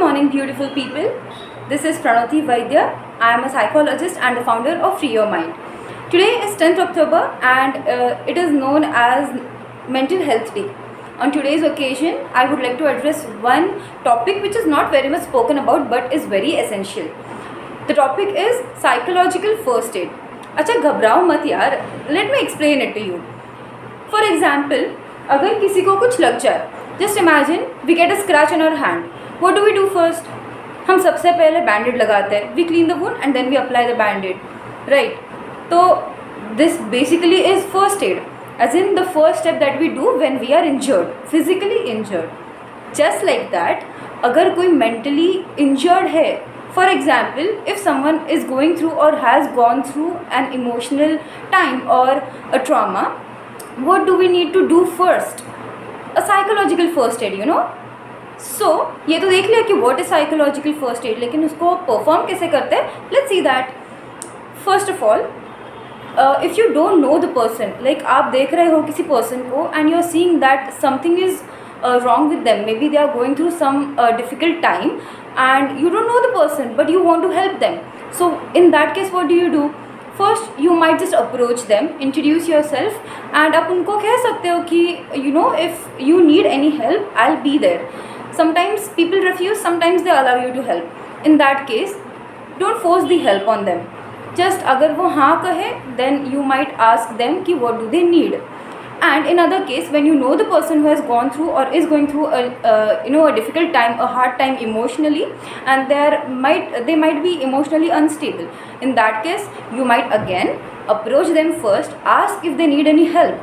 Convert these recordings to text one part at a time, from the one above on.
morning, beautiful people. This is Pranati Vaidya. I am a psychologist and the founder of Free Your Mind. Today is 10th October and it is known as Mental Health Day. On today's occasion, I would like to address one topic which is not very much spoken about but is very essential. The topic is psychological first aid. अच्छा घबराओ मत यार, let me explain it to you. For example, अगर किसी को कुछ लग जाए, just imagine we get a scratch on our hand. What do we do first? हम सबसे पहले बैंडेड लगाते हैं. We clean the wound and then we apply the band-aid, right? तो this basically is first aid, as in the first step that we do when we are injured, physically injured. Just like that, अगर कोई mentally injured है, for example, if someone is going through or has gone through an emotional time or a trauma, what do we need to do first? A psychological first aid, you know. So ये तो देख लिया कि what is psychological first aid, लेकिन उसको perform कैसे करते हैं? Let's see that. First of all, if you don't know the person, like आप देख रहे हो किसी person को and you are seeing that something is wrong with them, maybe they are going through some difficult time and you don't know the person but you want to help them. So in that case, what do? First, you might just approach them, introduce yourself, and आप उनको कह सकते हो कि you know, if you need any help, I'll be there. Sometimes people refuse, sometimes they allow you to help. In that case, don't force the help on them. Just अगर वो हाँ कहे, then you might ask them कि what do they need. And in other case, when you know the person who has gone through or is going through a difficult time, a hard time emotionally, and they might be emotionally unstable. In that case, you might again approach them first, ask if they need any help.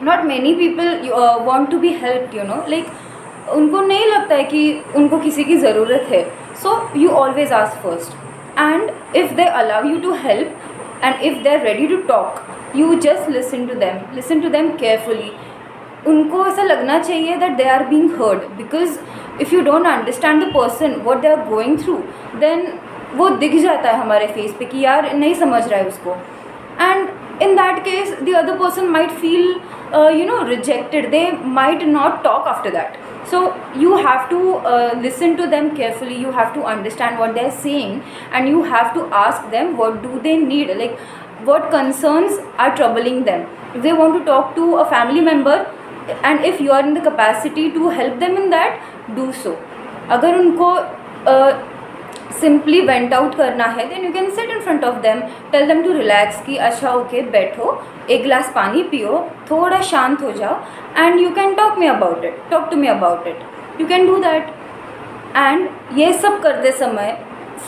Not many people want to be helped, you know, like उनको नहीं लगता है कि उनको किसी की ज़रूरत है. So you always ask first, and if they allow you to help and if they are ready to talk, you just listen to them carefully. उनको ऐसा लगना चाहिए that they are being heard, because if you don't understand the person what they are going through, then वो दिख जाता है हमारे face पे कि यार नहीं समझ रहा है उसको. And in that case, the other person might feel rejected. They might not talk after that. So you have to listen to them carefully. You have to understand what they are saying, and you have to ask them what do they need, like what concerns are troubling them. If they want to talk to a family member and if you are in the capacity to help them in that, do so. अगर उनको simply vent out करना है, then you can sit in front of them, tell them to relax कि अच्छा okay बैठो, एक गिलास पानी पियो, थोड़ा शांत हो जाओ, and you can talk to me about it. You can do that. And ये सब करते समय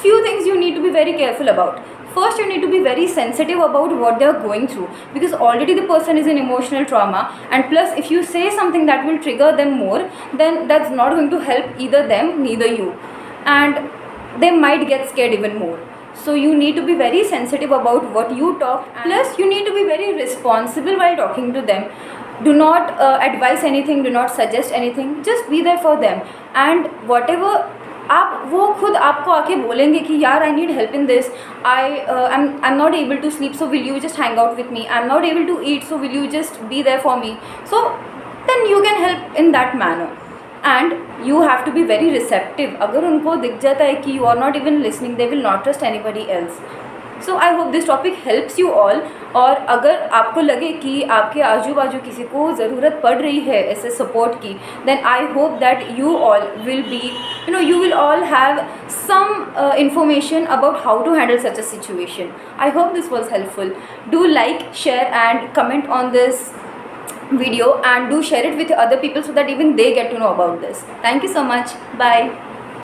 few things you need to be very careful about. First, you need to be very sensitive about what they are going through, because already the person is in emotional trauma, and plus if you say something that will trigger them more, then that's not going to help either them neither you, and they might get scared even more. So you need to be very sensitive about what you talk. Plus you need to be very responsible while talking to them. Do not advise anything, do not suggest anything, just be there for them. And whatever आप वो खुद आपको आके बोलेंगे कि यार I need help in this, I'm not able to sleep, so will you just hang out with me, I'm not able to eat, so will you just be there for me. So then you can help in that manner. And you have to be very receptive. अगर उनको दिख जाता है कि you are not even listening, they will not trust anybody else. So I hope this topic helps you all. और अगर आपको लगे कि आपके आजू बाजू किसी को ज़रूरत पड़ रही है ऐसे सपोर्ट की, then I hope that you all will be, you will all have some information about how to handle such a situation. I hope this was helpful. Do like, share and comment on this video, and do share it with other people so that even they get to know about this. Thank you so much. Bye.